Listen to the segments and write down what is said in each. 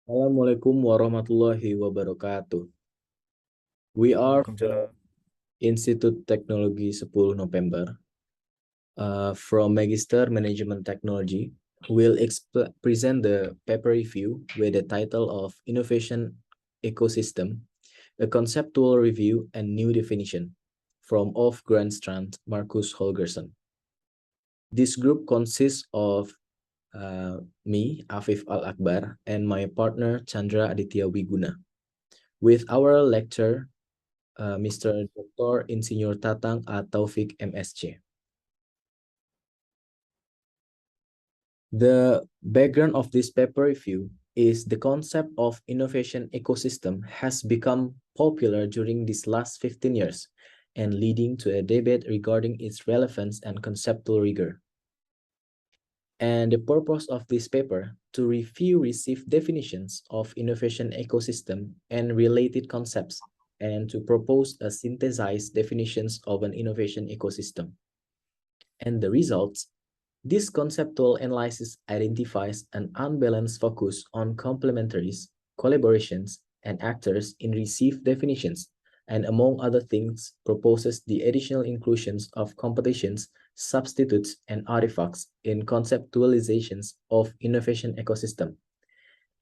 Assalamualaikum warahmatullahi wabarakatuh. We are from Waalaikumsalam. Institut Teknologi 10 November from Magister Manajemen Teknologi. We'll present the paper review with the title of Innovation Ecosystem, a conceptual review and new definition from Of Grandstrand Marcus Holgersen. This group consists of me, Afif Akbar, and my partner Candra Aditya Wiguna. With our lecturer, Mr. Dr. Insinyur Tatang Taufik MSc. The background of this paper review is the concept of innovation ecosystem has become popular during these last 15 years and leading to a debate regarding its relevance and conceptual rigor. And the purpose of this paper to review received definitions of innovation ecosystem and related concepts and to propose a synthesized definitions of an innovation ecosystem. And the results, this conceptual analysis identifies an unbalanced focus on complementaries, collaborations, and actors in received definitions, and among other things, proposes the additional inclusions of competitions, substitutes, and artifacts in conceptualizations of innovation ecosystem.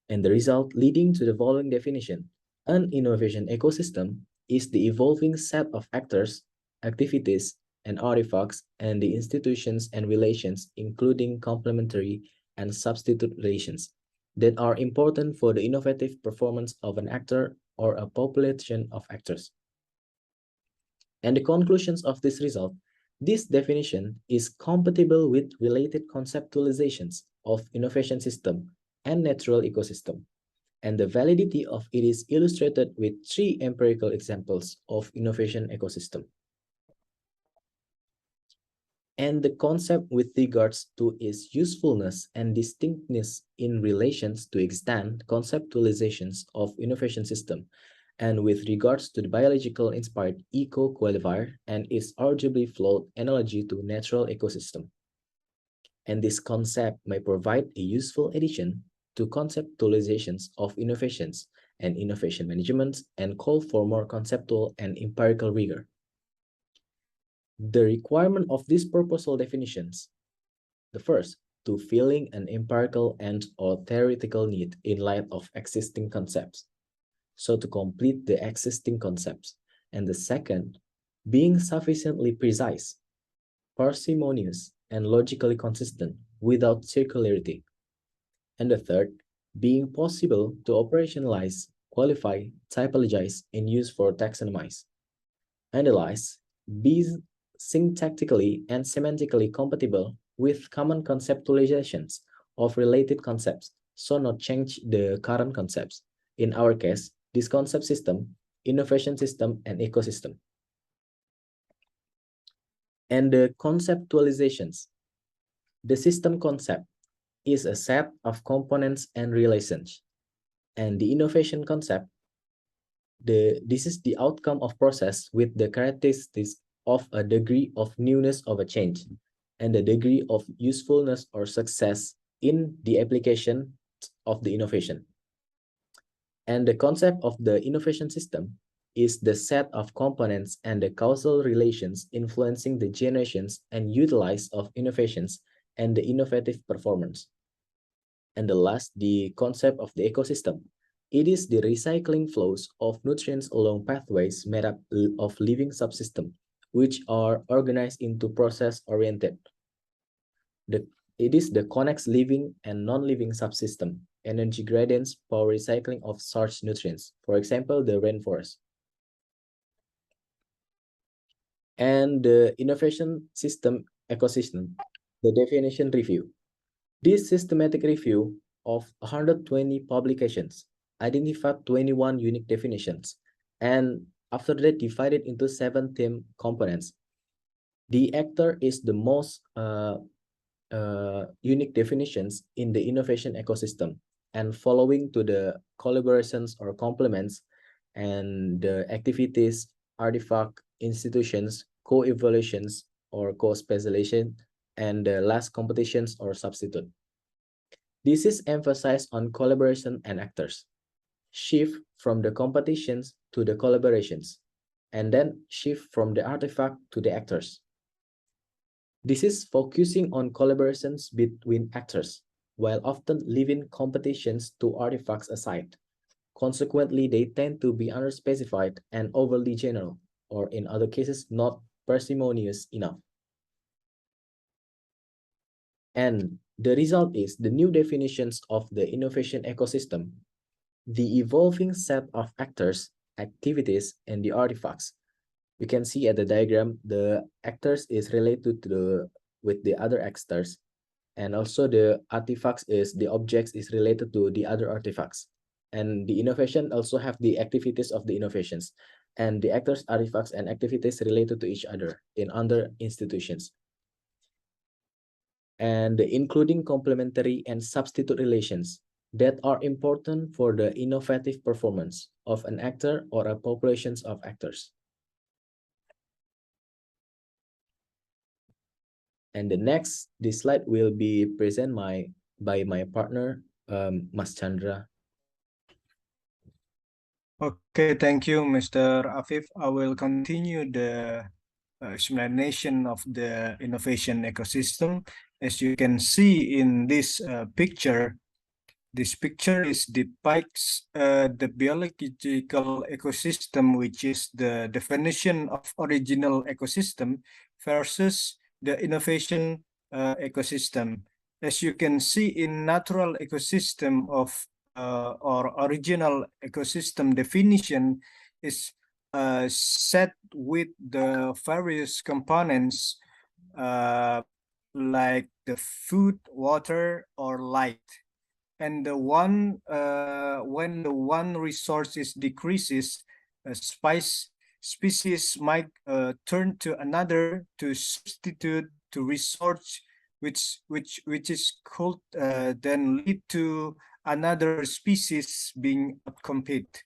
And the result leading to the following definition. An innovation ecosystem is the evolving set of actors, activities, and artifacts, and the institutions and relations, including complementary and substitute relations, that are important for the innovative performance of an actor or a population of actors. And the conclusions of this result, this definition is compatible with related conceptualizations of innovation system and natural ecosystem. And the validity of it is illustrated with three empirical examples of innovation ecosystem. And the concept with regards to its usefulness and distinctness in relations to extant conceptualizations of innovation system, and with regards to the biological inspired eco qualifier and its arguably flawed analogy to natural ecosystem. And this concept may provide a useful addition to conceptualizations of innovations and innovation management and call for more conceptual and empirical rigor. The requirement of these proposal definitions. The first, to filling an empirical and or theoretical need in light of existing concepts. So to complete the existing concepts. And the second, being sufficiently precise, parsimonious, and logically consistent without circularity. And the third, being possible to operationalize, qualify, typologize, and use for taxonomize. And the last, be syntactically and semantically compatible with common conceptualizations of related concepts, so not change the current concepts. In our case, this concept system, innovation system, and ecosystem. And the conceptualizations. The system concept is a set of components and relations. And the innovation concept, this is the outcome of process with the characteristics of a degree of newness of a change and the degree of usefulness or success in the application of the innovation. And the concept of the innovation system is the set of components and the causal relations influencing the generations and utilize of innovations and the innovative performance. And the last, the concept of the ecosystem. It is the recycling flows of nutrients along pathways made up of living subsystems, which are organized into process-oriented. It is the connects living and non-living subsystem, energy gradients, power recycling of such nutrients, for example, the rainforest. And the innovation system ecosystem, the definition review. This systematic review of 120 publications identified 21 unique definitions, and after that divided into 7 theme components. The actor is the most unique definitions in the innovation ecosystem, and following to the collaborations or complements and the activities, artifact, institutions, co-evaluations or co-specialization, and the last competitions or substitute. This is emphasized on collaboration and actors. Shift from the competitions to the collaborations, and then shift from the artifact to the actors. This is focusing on collaborations between actors, while often leaving competitions to artifacts aside. Consequently, they tend to be underspecified and overly general, or in other cases, not parsimonious enough. And the result is the new definitions of the innovation ecosystem, the evolving set of actors, activities, and the artifacts. We can see at the diagram, the actors is related to with the other actors, and also the artifacts is the objects is related to the other artifacts. And the innovation also have the activities of the innovations, and the actors, artifacts, and activities related to each other in other institutions. And including complementary and substitute relations that are important for the innovative performance of an actor or a populations of actors. And this slide will be present by my partner, Mas Chandra. Okay, thank you, Mr. Afif. I will continue the explanation of the innovation ecosystem. As you can see in this picture is depicts the biological ecosystem, which is the definition of original ecosystem versus the innovation ecosystem. As you can see in natural ecosystem of or original ecosystem definition is set with the various components like the food, water, or light. And the one when the one resource is decreases, a species might turn to another to substitute to resource, which is could then lead to another species being outcompete.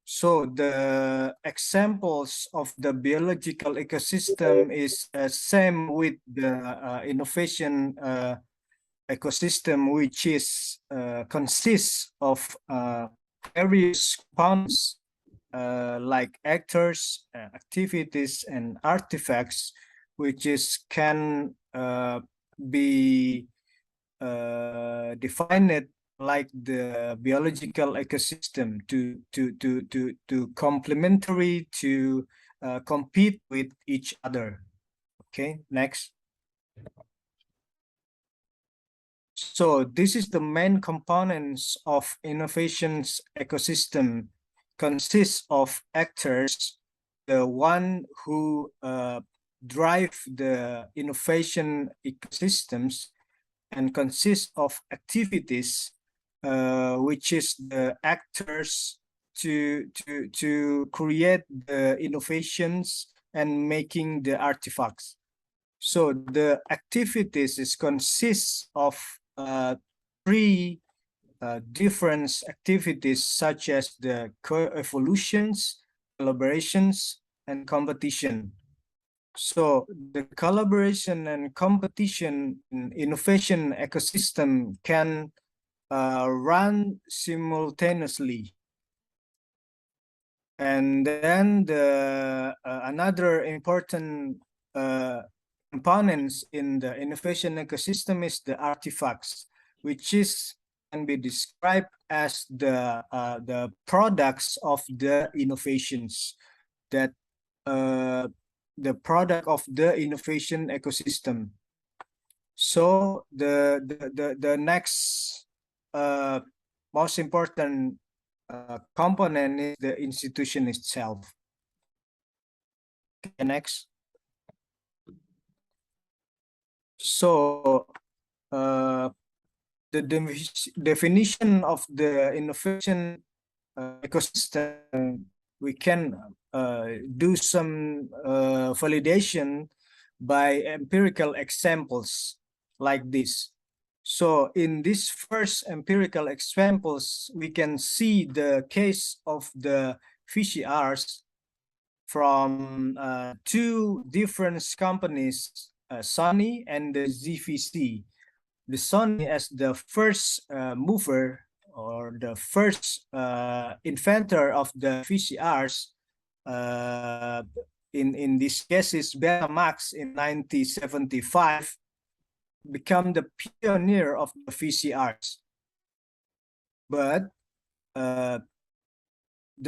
So the examples of the biological ecosystem is same with the innovation ecosystem, which is consists of various components like actors, activities, and artifacts, which is can be defined like the biological ecosystem to complementary to compete with each other. Okay, next. So this is the main components of innovations ecosystem, consists of actors, the one who drive the innovation ecosystems, and consists of activities, which is the actors to create the innovations and making the artifacts. So the activities is consists of three different activities, such as the co-evolutions, collaborations, and competition. So the collaboration and competition in innovation ecosystem can run simultaneously. And then the another important components in the innovation ecosystem is the artifacts, which is can be described as the products of the innovations, that the product of the innovation ecosystem. So the next most important component is the institution itself. Okay, next. So the definition of the innovation ecosystem, we can do some validation by empirical examples like this. So in these first empirical examples, we can see the case of the VCRs from two different companies, Sony and the ZVC. the Sony as the first mover or the first inventor of the VCRs, in this case is Betamax in 1975, become the pioneer of the VCRs. But the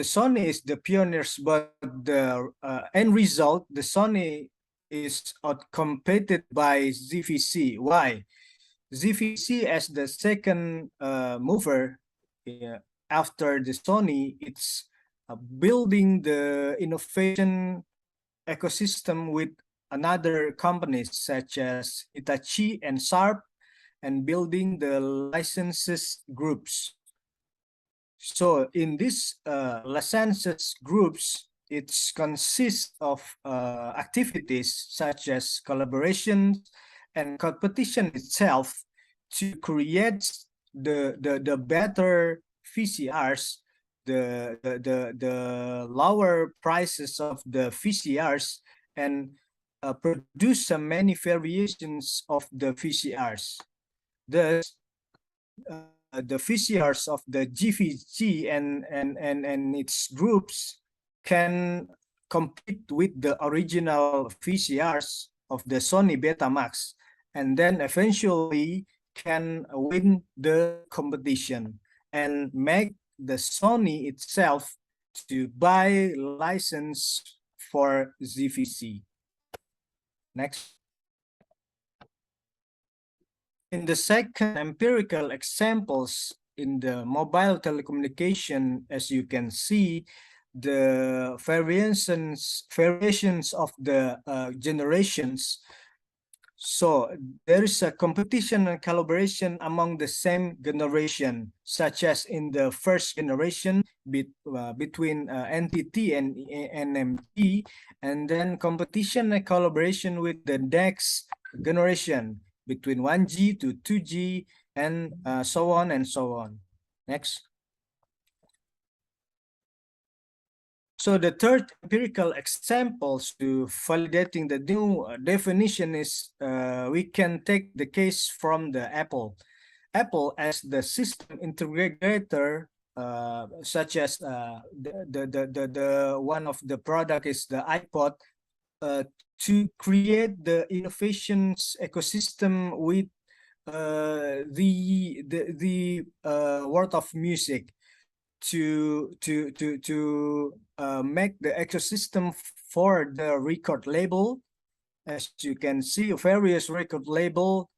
Sony is the pioneers, but the end result, the Sony is outcompeted by ZVC. Why? ZVC as the second mover after the Sony, it's building the innovation ecosystem with another companies such as Hitachi and Sharp, and building the licenses groups. So in these licenses groups, it consists of activities such as collaboration and competition itself to create the better VCRs, the lower prices of the VCRs, and produce some many variations of the VCRs. Thus, the VCRs of the GVG and its groups can compete with the original VCRs of the Sony Betamax, and then eventually can win the competition and make the Sony itself to buy license for ZVC. Next. In the second empirical examples in the mobile telecommunication, as you can see, the variations of the generations. So there is a competition and collaboration among the same generation, such as in the first generation between NTT and NMT, and then competition and collaboration with the next generation between 1G to 2G, and so on and so on. Next. So the third empirical examples to validating the new definition is we can take the case from the Apple. Apple as the system integrator, such as the one of the product is the iPod, to create the innovations ecosystem with the world of music, to make the ecosystem for the record label. As you can see, various record label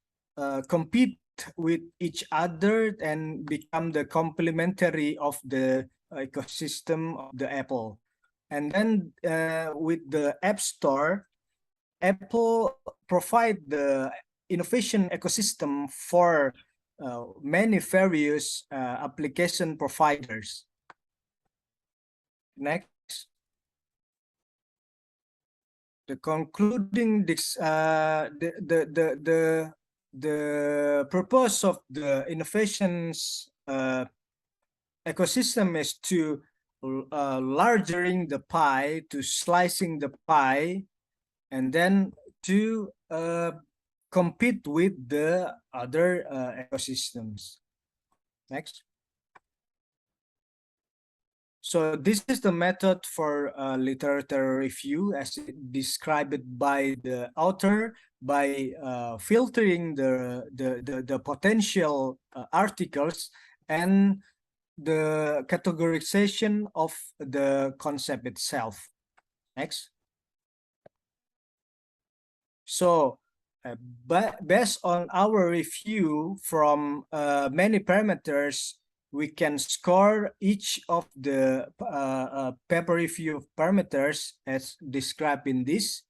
compete with each other and become the complementary of the ecosystem of the Apple. And then with the App Store, Apple provide the innovation ecosystem for many various application providers. Next. The concluding this the purpose of the innovations ecosystem is to largering the pie, to slicing the pie, and then to compete with the other ecosystems. Next. So this is the method for literature review as described by the author, by filtering the potential articles and the categorization of the concept itself. Next. So based on our review from many parameters, we can score each of the paper review parameters as described in this.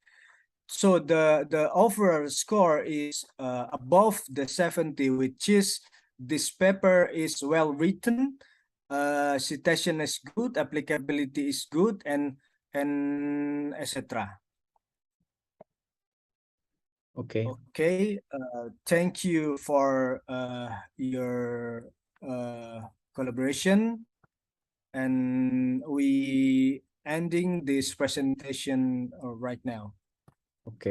So the overall score is above the 70, which is this paper is well written, citation is good, applicability is good, and etc. Okay. Thank you for your collaboration, and we ending this presentation right now. Okay.